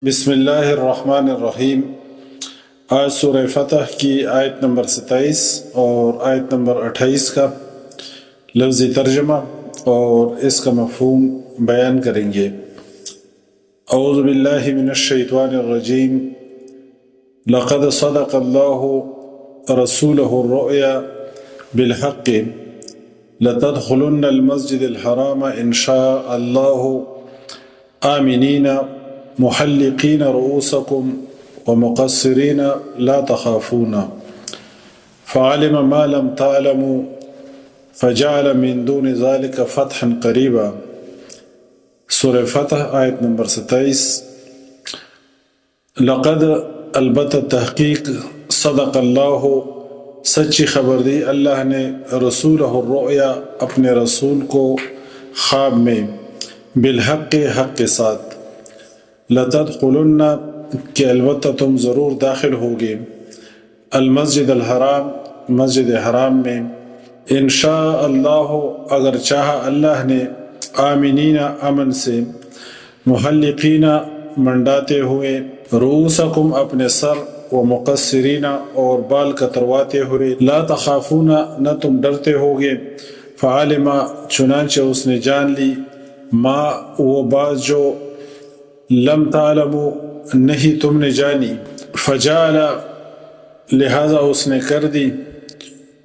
بسم اللہ الرحمن الرحیم۔ آج سورہ فتح کی آیت نمبر 27 اور آیت نمبر 28 کا لفظی ترجمہ اور اس کا مفہوم بیان کریں گے۔ اعوذ باللہ من الشیطان الرجیم۔ لقد صدق اللہ رسولہ الرؤیا بالحق لتدخلن المسجد الحرام ان شاء اللہ آمنین محلقین رؤوسکم ومقصرین لا تخافون فعلم ما لم تعلموا فجعل من دون ذلك فتحا قریبا۔ سورہ فتح آیت نمبر 27۔ لقد البتہ تحقیق صدق اللہ سچی خبر دی اللہ نے رسولہ الرؤیا اپنے رسول کو خواب میں بالحق حق کے ساتھ، لتدخلن کہ البتہ تم ضرور داخل ہوگے، المسجد الحرام مسجد حرام میں، انشاء اللہ اگر چاہا اللہ نے، آمنین امن سے، محلقین منڈاتے ہوئے، رؤوسکم اپنے سر، و مقصرین اور بال کترواتے ہوئے، لا تخافون نہ تم ڈرتے ہوگے، فعلم چنانچہ اس نے جان لی، ما وہ بات جو لم تعلموا نہیں تم نے جانی، فجعل لہذا اس نے کر دی،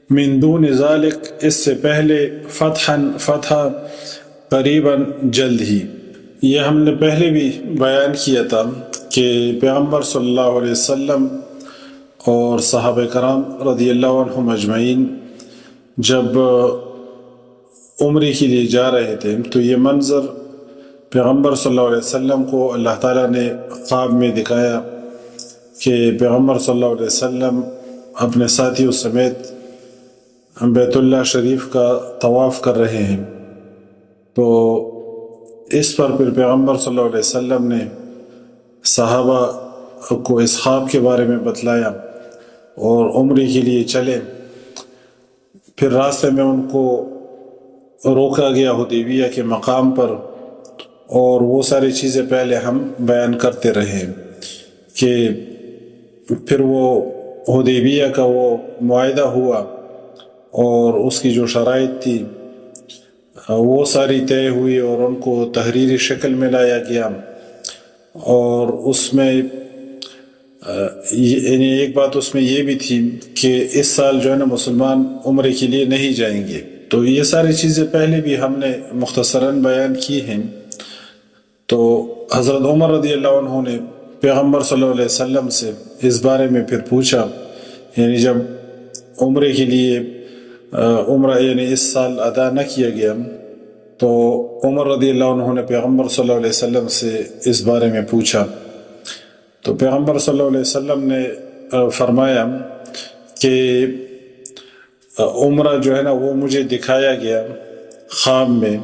من دون ذالک اس سے پہلے، فتح قریبا جلد ہی۔ یہ ہم نے پہلے بھی بیان کیا تھا کہ پیغمبر صلی اللہ علیہ وسلم اور صحابہ کرام رضی اللہ عنہم اجمعین جب عمرے کے لیے جا رہے تھے تو یہ منظر پیغمبر صلی اللہ علیہ وسلم کو اللہ تعالیٰ نے خواب میں دکھایا کہ پیغمبر صلی اللہ علیہ وسلم اپنے ساتھیوں سمیت بیت اللہ شریف کا طواف کر رہے ہیں۔ تو اس پر پھر پیغمبر صلی اللہ علیہ وسلم نے صحابہ کو اس خواب کے بارے میں بتلایا اور عمرے کے لیے چلے۔ پھر راستے میں ان کو روکا گیا حدیبیہ کے مقام پر، اور وہ ساری چیزیں پہلے ہم بیان کرتے رہے کہ پھر وہ حدیبیہ کا وہ معاہدہ ہوا اور اس کی جو شرائط تھی وہ ساری طے ہوئی اور ان کو تحریری شکل میں لایا گیا۔ اور اس میں یعنی ایک بات اس میں یہ بھی تھی کہ اس سال جو ہے نا مسلمان عمرے کے لیے نہیں جائیں گے۔ تو یہ ساری چیزیں پہلے بھی ہم نے مختصراً بیان کی ہیں۔ تو حضرت عمر رضی اللہ عنہ نے پیغمبر صلی اللہ علیہ وسلم سے اس بارے میں پھر پوچھا، یعنی جب عمرے کے لیے عمرہ یعنی اس سال ادا نہ کیا گیا تو عمر رضی اللہ عنہ نے پیغمبر صلی اللہ علیہ وسلم سے اس بارے میں پوچھا، تو پیغمبر صلی اللہ علیہ وسلم نے فرمایا کہ عمرہ جو ہے نا وہ مجھے دکھایا گیا خواب میں،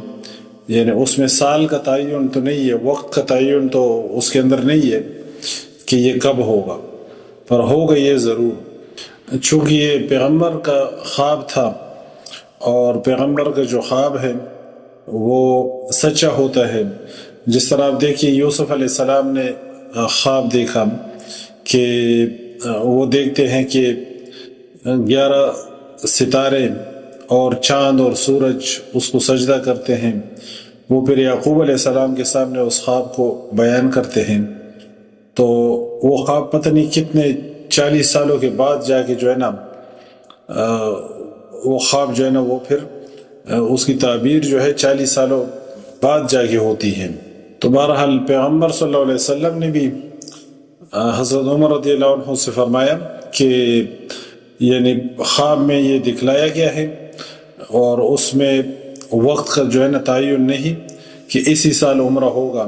یعنی اس میں سال کا تعین تو نہیں ہے، وقت کا تعین تو اس کے اندر نہیں ہے کہ یہ کب ہوگا، پر ہوگا یہ ضرور، چونکہ یہ پیغمبر کا خواب تھا اور پیغمبر کا جو خواب ہے وہ سچا ہوتا ہے۔ جس طرح آپ دیکھیے یوسف علیہ السلام نے خواب دیکھا کہ وہ دیکھتے ہیں کہ 11 ستارے اور چاند اور سورج اس کو سجدہ کرتے ہیں۔ وہ پھر یعقوب علیہ السلام کے سامنے اس خواب کو بیان کرتے ہیں، تو وہ خواب پتہ نہیں کتنے 40 سالوں کے بعد جا کے جو ہے نا وہ خواب جو ہے نا وہ پھر اس کی تعبیر جو ہے 40 سالوں بعد جا کے ہوتی ہے۔ تو بہرحال پیغمبر صلی اللہ علیہ وسلم نے بھی حضرت عمر رضی اللہ عنہ سے فرمایا کہ یعنی خواب میں یہ دکھلایا گیا ہے اور اس میں وقت کا جو ہے نا تعین نہیں کہ اسی سال عمرہ ہوگا،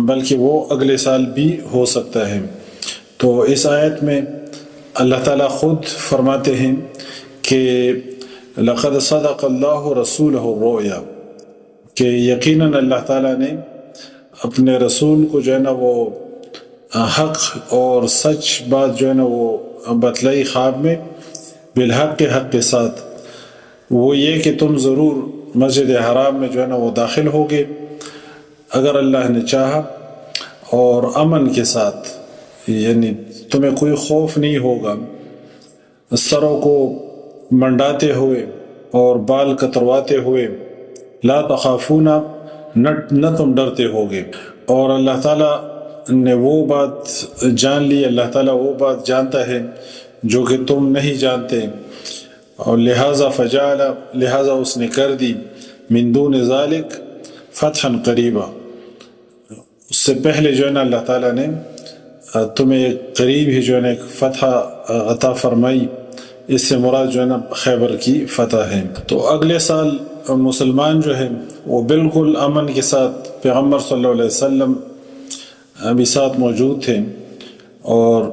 بلکہ وہ اگلے سال بھی ہو سکتا ہے۔ تو اس آیت میں اللہ تعالیٰ خود فرماتے ہیں کہ لقد صدق اللہ رسولہ الرؤیا، کہ یقیناً اللہ تعالیٰ نے اپنے رسول کو جو ہے نا وہ حق اور سچ بات جو ہے نا وہ بتلائی خواب میں، بالحق کے حق کے ساتھ، وہ یہ کہ تم ضرور مسجد حرام میں جو ہے نا وہ داخل ہوگے اگر اللہ نے چاہا، اور امن کے ساتھ، یعنی تمہیں کوئی خوف نہیں ہوگا سروں کو منڈاتے ہوئے اور بال کترواتے ہوئے، لا تخافون نہ تم ڈرتے ہوگے۔ اور اللہ تعالیٰ نے وہ بات جان لی، اللہ تعالیٰ وہ بات جانتا ہے جو کہ تم نہیں جانتے، اور لہٰذا اس نے کر دی من دون ذالک فتحا قریبا، اس سے پہلے جو ہے نا اللہ تعالیٰ نے تمہیں قریب ہی جو ہے نا ایک فتح عطا فرمائی۔ اس سے مراد جو ہے نا خیبر کی فتح ہے۔ تو اگلے سال مسلمان جو ہے وہ بالکل امن کے ساتھ، پیغمبر صلی اللہ علیہ وسلم بھی ساتھ موجود تھے، اور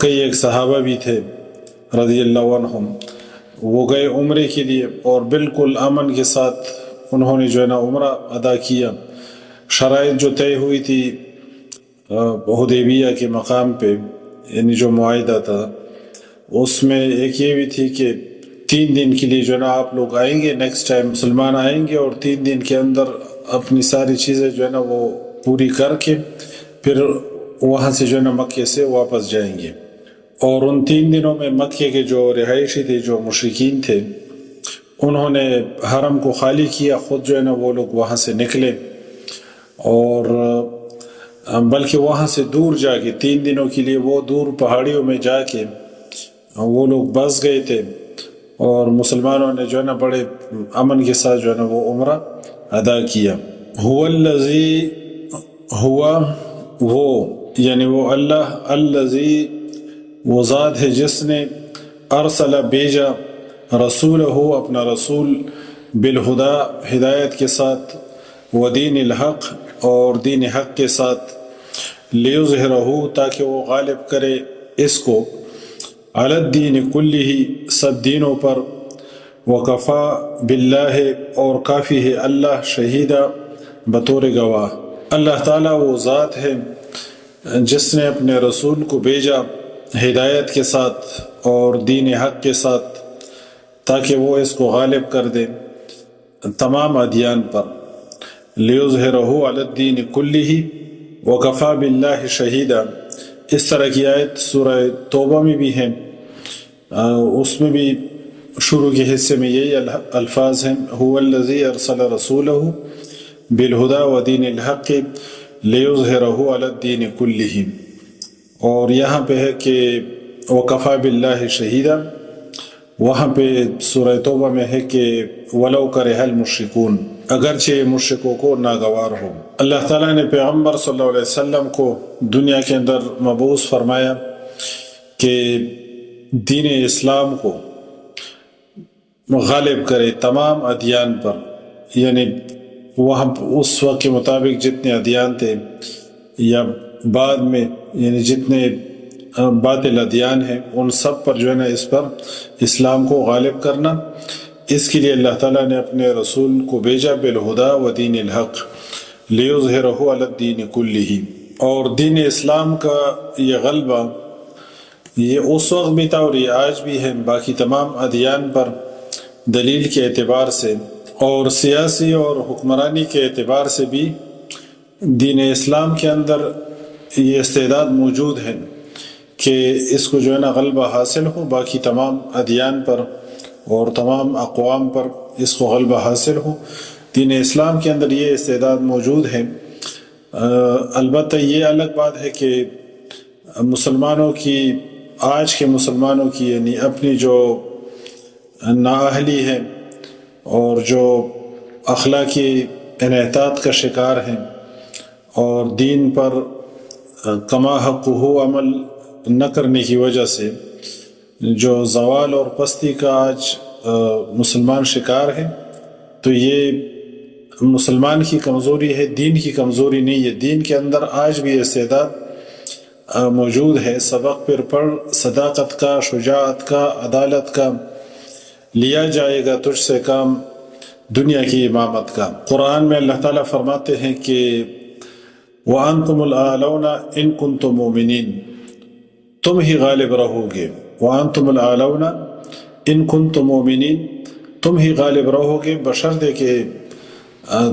کئی ایک صحابہ بھی تھے رضی اللہ عنہم، وہ گئے عمرے کے لیے، اور بالکل امن کے ساتھ انہوں نے جو ہے نا عمرہ ادا کیا۔ شرائط جو طے ہوئی تھی حدیبیہ کے مقام پہ، یعنی جو معاہدہ تھا، اس میں ایک یہ بھی تھی کہ 3 دن کے لیے جو ہے نا آپ لوگ آئیں گے، نیکسٹ ٹائم مسلمان آئیں گے، اور 3 دن کے اندر اپنی ساری چیزیں جو ہے نا وہ پوری کر کے پھر وہاں سے جو ہے نا مکے سے واپس جائیں گے۔ اور ان 3 دنوں میں مکے کے جو رہائشی تھے، جو مشرکین تھے، انہوں نے حرم کو خالی کیا، خود جو ہے نا وہ لوگ وہاں سے نکلے، اور بلکہ وہاں سے دور جا کے 3 دنوں کے لیے وہ دور پہاڑیوں میں جا کے وہ لوگ بس گئے تھے، اور مسلمانوں نے جو ہے نا بڑے امن کے ساتھ جو ہے نا وہ عمرہ ادا کیا۔ وہ یعنی وہ اللہ، الذی وہ ذات ہے جس نے ارسل بھیجا رسولہ اپنا رسول، بالہدا ہدایت کے ساتھ، ودین الحق اور دین حق کے ساتھ، لیظہرہ تاکہ وہ غالب کرے اس کو، علی الدین کلہ سب دینوں پر، وکفا باللہ اور کافی ہے اللہ، شہیدہ بطور گواہ۔ اللہ تعالیٰ وہ ذات ہے جس نے اپنے رسول کو بھیجا ہدایت کے ساتھ اور دین حق کے ساتھ، تاکہ وہ اس کو غالب کر دے تمام ادیان پر، لیظہرہ علی الدین کلہ وکفا باللہ شہیدہ۔ اس طرح کی آیت سورہ توبہ میں بھی ہے، اس میں بھی شروع کے حصے میں یہی الفاظ ہیں، هو الذی ارسل رسولہ بالہدی ودین الحق لیظہرہ علی الدین کلہ۔ اور یہاں پہ ہے کہ وکفا باللہ شہیدہ، وہاں پہ سورہ توبہ میں ہے کہ ولو کرہ المشرکون، اگرچہ مشرکوں کو ناگوار ہو۔ اللہ تعالیٰ نے پیغمبر صلی اللہ علیہ وسلم کو دنیا کے اندر مبعوث فرمایا کہ دین اسلام کو غالب کرے تمام ادیان پر، یعنی وہاں اس وقت کے مطابق جتنے ادیان تھے، یا بعد میں یعنی جتنے باطل ادیان ہیں، ان سب پر جو ہے نا اس پر اسلام کو غالب کرنا۔ اس کے لیے اللہ تعالیٰ نے اپنے رسول کو بھیجا بالہدا و دین الحق لیظہرہ علی الدین کلہ۔ اور دین اسلام کا یہ غلبہ یہ اس وقت بھی تھا اور یہ آج بھی ہے باقی تمام ادیان پر، دلیل کے اعتبار سے اور سیاسی اور حکمرانی کے اعتبار سے بھی دین اسلام کے اندر یہ استعداد موجود ہے کہ اس کو جو ہے نا غلبہ حاصل ہو، باقی تمام ادیان پر اور تمام اقوام پر اس کو غلبہ حاصل ہو۔ دین اسلام کے اندر یہ استعداد موجود ہے۔ البتہ یہ الگ بات ہے کہ مسلمانوں کی، آج کے مسلمانوں کی یعنی اپنی جو نااہلی ہے اور جو اخلاقی انحطاط کا شکار ہیں اور دین پر کما حق ہو عمل نہ کرنے کی وجہ سے جو زوال اور پستی کا آج مسلمان شکار ہیں، تو یہ مسلمان کی کمزوری ہے، دین کی کمزوری نہیں ہے۔ دین کے اندر آج بھی استعداد موجود ہے، سبق پر پڑھ، صداقت کا، شجاعت کا، عدالت کا، لیا جائے گا تجھ سے کام دنیا کی امامت کا۔ قرآن میں اللہ تعالیٰ فرماتے ہیں کہ وَأَنْتُمُ الْأَعْلَوْنَ إِن كُنتُم مُؤْمِنِينَ، تم ہی غالب رہو گے۔ وَأَنْتُمُ الْأَعْلَوْنَ إِن كُنتُم مُؤْمِنِينَ، تم ہی غالب رہو گے بشرطے کہ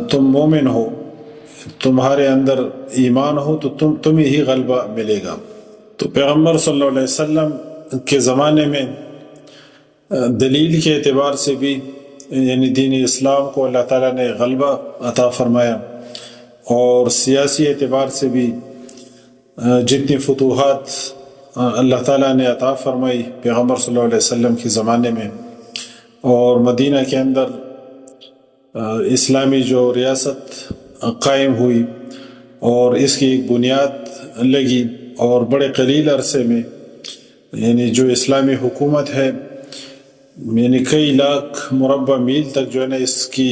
تم مومن ہو، تمہارے اندر ایمان ہو تو تمہیں ہی غلبہ ملے گا۔ تو پیغمبر صلی اللہ علیہ وسلم کے زمانے میں دلیل کے اعتبار سے بھی یعنی دین اسلام کو اللہ تعالیٰ نے غلبہ عطا فرمایا، اور سیاسی اعتبار سے بھی جتنی فتوحات اللہ تعالیٰ نے عطا فرمائی پیغمبر صلی اللہ علیہ وسلم کے زمانے میں، اور مدینہ کے اندر اسلامی جو ریاست قائم ہوئی اور اس کی ایک بنیاد لگی، اور بڑے قلیل عرصے میں یعنی جو اسلامی حکومت ہے یعنی کئی لاکھ مربع میل تک جو ہے نا اس کی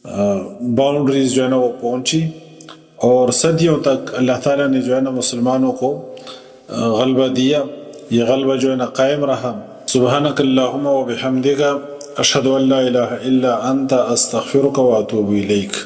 باؤنڈریز جو ہے نا وہ پہنچی، اور صدیوں تک اللہ تعالیٰ نے جو ہے نا مسلمانوں کو غلبہ دیا۔ یہ غلبہ جو ہے نا قائم رہا۔ سبحانک اللہم و بحمدک اشہد ان لا الہ الا انت استغفرک و اتوب الیک۔